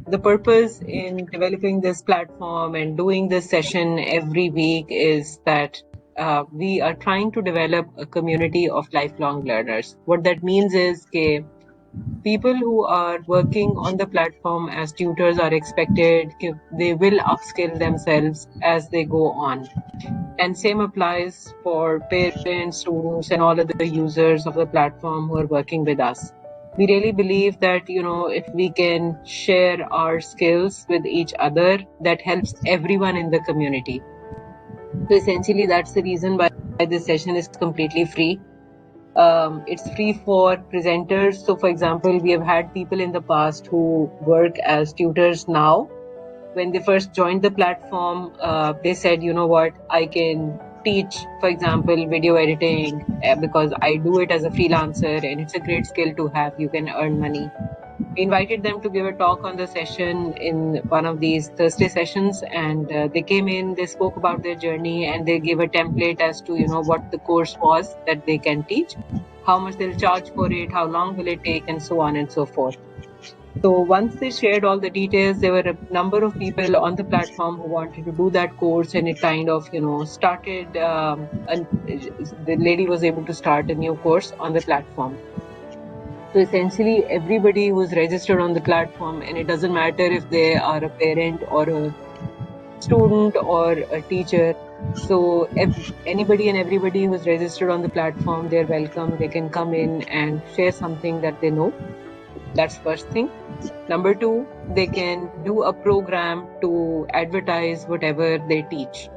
The purpose in developing this platform and doing this session every week is that we are trying to develop a community of lifelong learners. What that means is that people who are working on the platform as tutors are expected, they will upskill themselves as they go on. And same applies for parents, students, and all other users of the platform who are working with us. We really believe that, if we can share our skills with each other, that helps everyone in the community. So essentially, that's the reason why this session is completely free. It's free for presenters. So, for example, we have had people in the past who work as tutors now. When they first joined the platform, they said, you know what, I can teach, for example, video editing because I do it as a freelancer and it's a great skill to have. You can earn money. We invited them to give a talk on the session in one of these Thursday sessions, and they came in, they spoke about their journey, and they gave a template as to, what the course was that they can teach, how much they'll charge for it, how long will it take, and so on and so forth. So once they shared all the details, there were a number of people on the platform who wanted to do that course, and it kind of, started, and the lady was able to start a new course on the platform. So essentially, everybody who's registered on the platform, and it doesn't matter if they are a parent or a student or a teacher. So anybody and everybody who's registered on the platform, they're welcome. They can come in and share something that they know. That's first thing. Number two, they can do a program to advertise whatever they teach.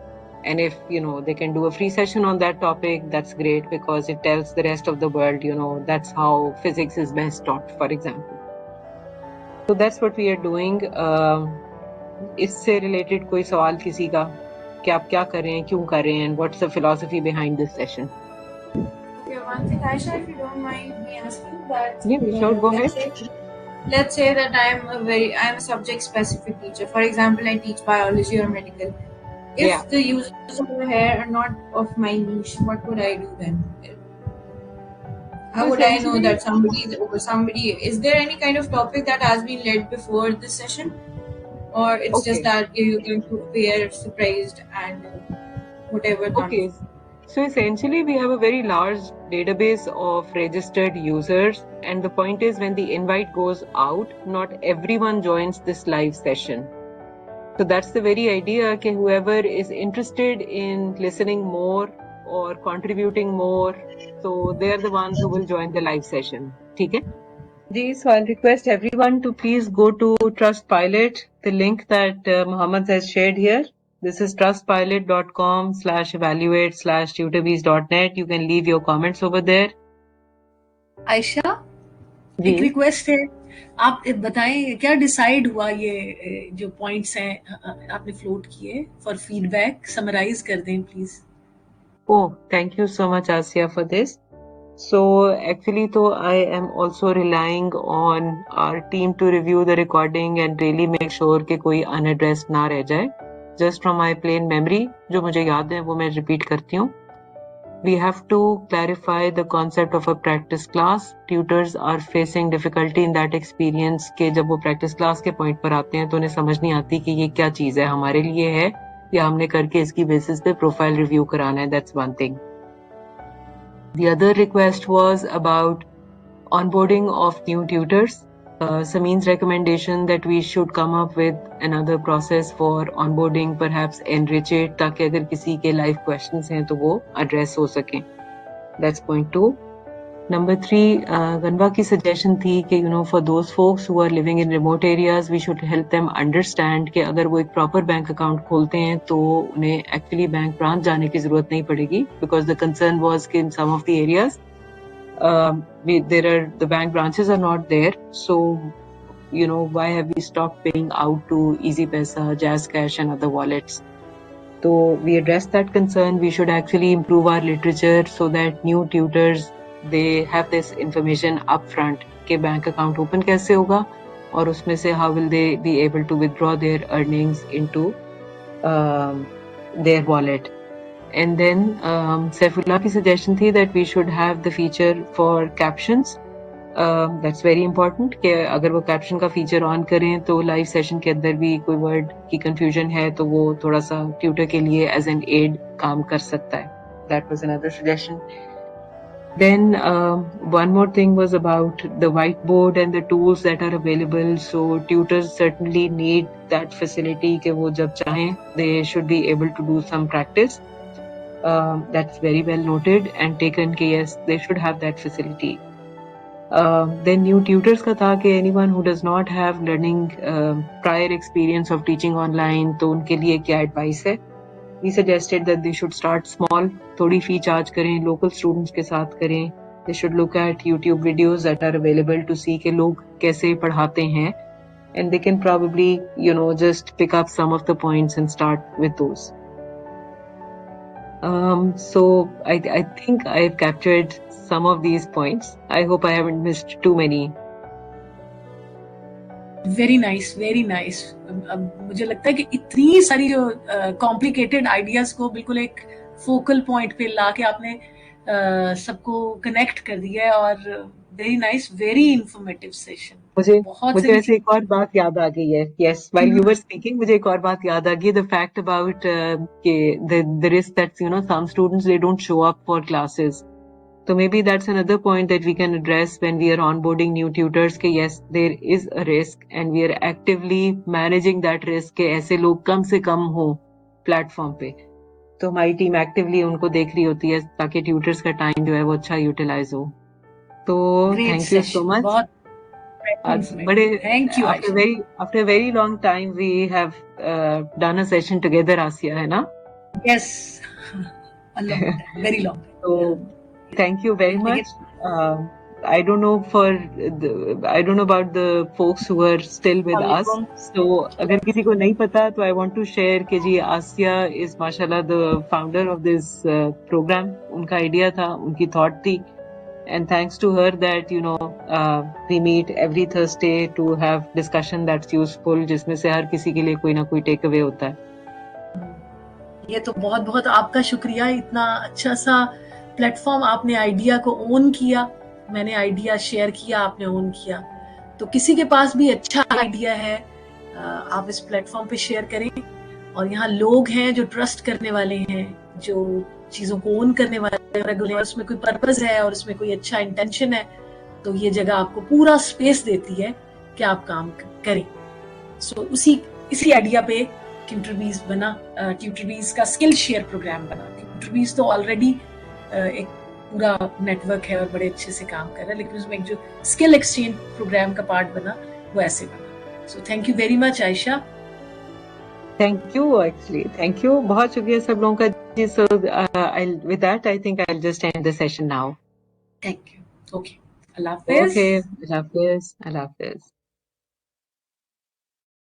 And if, they can do a free session on that topic, that's great because it tells the rest of the world, that's how physics is best taught, for example. So that's what we are doing. इससे related कोई सवाल किसी का कि आप क्या कर रहे हैं, क्यों कर रहे हैं, and what's the philosophy behind this session? Okay, one thing, Aisha, if you don't mind me asking that. Yeah, sure, go ahead. Let's say that I'm a subject specific teacher. For example, I teach biology or medical. If the users over here are not of my niche, what would I do then? How would I know that somebody is there any kind of topic that has been led before this session? Or it's just that you're going to appear surprised and whatever. Okay. So essentially, we have a very large database of registered users. And the point is, when the invite goes out, not everyone joins this live session. So that's the very idea that whoever is interested in listening more or contributing more, so they're the ones who will join the live session. Okay? So I'll request everyone to please go to Trustpilot, the link that Mohammed has shared here. This is trustpilot.com/evaluate/tutorbees.net. You can leave your comments over there. Ayesha, एक request है, आप बताएं क्या decide हुआ, ये जो points हैं आपने फ्लोट किए फॉर फीडबैक, समराइज कर दें please. Oh, thank you so much, Asya, for this. So actually, though, I am also relying on our team to review the recording and really make sure कि कोई unaddressed ना रह जाए. Just from my plain memory, जो मुझे याद है वो मैं repeat करती हूँ. We have to clarify the concept of a practice class. Tutors are facing difficulty in that experience कि जब वो practice class के point पर आते हैं तो उन्हें समझ नहीं आती कि ये क्या चीज़ है, हमारे लिए है या हमने करके इसकी basis पे profile review कराना है. That's one thing. The other request was about onboarding of new tutors. Samin's recommendation that we should come up with another process for onboarding, perhaps enrich it, ताकि अगर किसी के live questions हैं तो वो address हो सकें. That's point 2. Number 3, Ganva की suggestion थी कि for those folks who are living in remote areas, we should help them understand कि अगर वो एक proper bank account खोलते हैं तो उन्हें actually bank branch जाने की ज़रूरत नहीं पड़ेगी, because the concern was कि in some of the areas the bank branches are not there, so why have we stopped paying out to EasyPaisa, JazzCash and other wallets? So we addressed that concern. We should actually improve our literature so that new tutors, they have this information upfront कि bank account open कैसे होगा और उसमें से how will they be able to withdraw their earnings into their wallet. And then Saifullah की suggestion थी that we should have the feature for captions. That's very important कि अगर वो कैप्शन का फीचर ऑन करें तो लाइव सेशन के अंदर भी कोई वर्ड की कंफ्यूजन है तो वो थोड़ा सा ट्यूटर के लिए एज एन एड काम कर सकता है. That was another suggestion. Then one more thing was about the whiteboard and the tools that are available. So tutors certainly need that facility कि वो जब चाहें they should be able to do some practice. That's very well noted and taken कि yes they should have that facility. Then new tutors का था कि anyone who does not have learning prior experience of teaching online तो उनके लिए क्या advice है. We suggested that they should start small, थोड़ी fee charge करें, local students के साथ करें. They should look at YouTube videos that are available to see कि लोग कैसे पढ़ाते हैं, and they can probably, just pick up some of the points and start with those. So I think I've captured some of these points. I hope I haven't missed too many. Very nice, very nice. मुझे लगता है कि इतनी सारी जो complicated ideas को बिल्कुल एक फोकल पॉइंट पे लाके आपने सबको कनेक्ट कर दिया है. और very nice, very informative session. मुझे ऐसे एक और बात याद आ गई है. Yes, while you were speaking मुझे एक और बात याद आ गई. The fact about the risk that some students they don't show up for classes. So maybe that's another point that we can address when we are onboarding new tutors कि yes there is a risk and we are actively managing that risk कि ऐसे लोग कम से कम हो platform पे. तो हमारी team actively उनको देख रही होती है ताकि ट्यूटर्स का टाइम जो है वो अच्छा यूटिलाइज हो. तो थैंक यू सो मच. बड़े after very long time we have done a session together Asiya, है ना? Yes, very long. तो thank you very much. I don't know about the folks who are still with us. So अगर किसी को नहीं पता तो I want to share कि जी आसिया is माशाल्लाह the founder of this program. उनका आइडिया था, उनकी थॉट थी, and thanks to her that we meet every Thursday to have discussion that's useful, जिसमें से हर किसी के लिए कोई ना कोई टेक अवे होता है. ये तो बहुत बहुत आपका शुक्रिया. इतना अच्छा सा प्लेटफॉर्म आपने आइडिया को ओन किया. मैंने आइडिया शेयर किया, आपने ओन किया. तो किसी के पास भी अच्छा आइडिया है आप इस प्लेटफॉर्म पे शेयर करें. और यहाँ लोग हैं जो ट्रस्ट करने वाले हैं, जो चीजों को ओन करने वाले हैं. और उसमें कोई पर्पस है और उसमें कोई अच्छा इंटेंशन है तो ये जगह आपको पूरा स्पेस देती है कि आप काम करें. सो इसी आइडिया पे ट्यूटरबीज बना. ट्यूटरबीज का स्किल शेयर प्रोग्राम बना. ट्यूटरबीज तो ऑलरेडी एक पूरा नेटवर्क है और बड़े अच्छे से काम कर रहा है, लेकिन उसमें एक जो स्किल एक्सचेंज प्रोग्राम का पार्ट बना वो ऐसे बना. So thank you very much Ayesha. Thank you. Actually thank you, बहुत शुक्रिया सब लोगों का. So with that I think I will just and the session now. Thank you. Okay, Allah Hafiz. Okay, Allah Hafiz.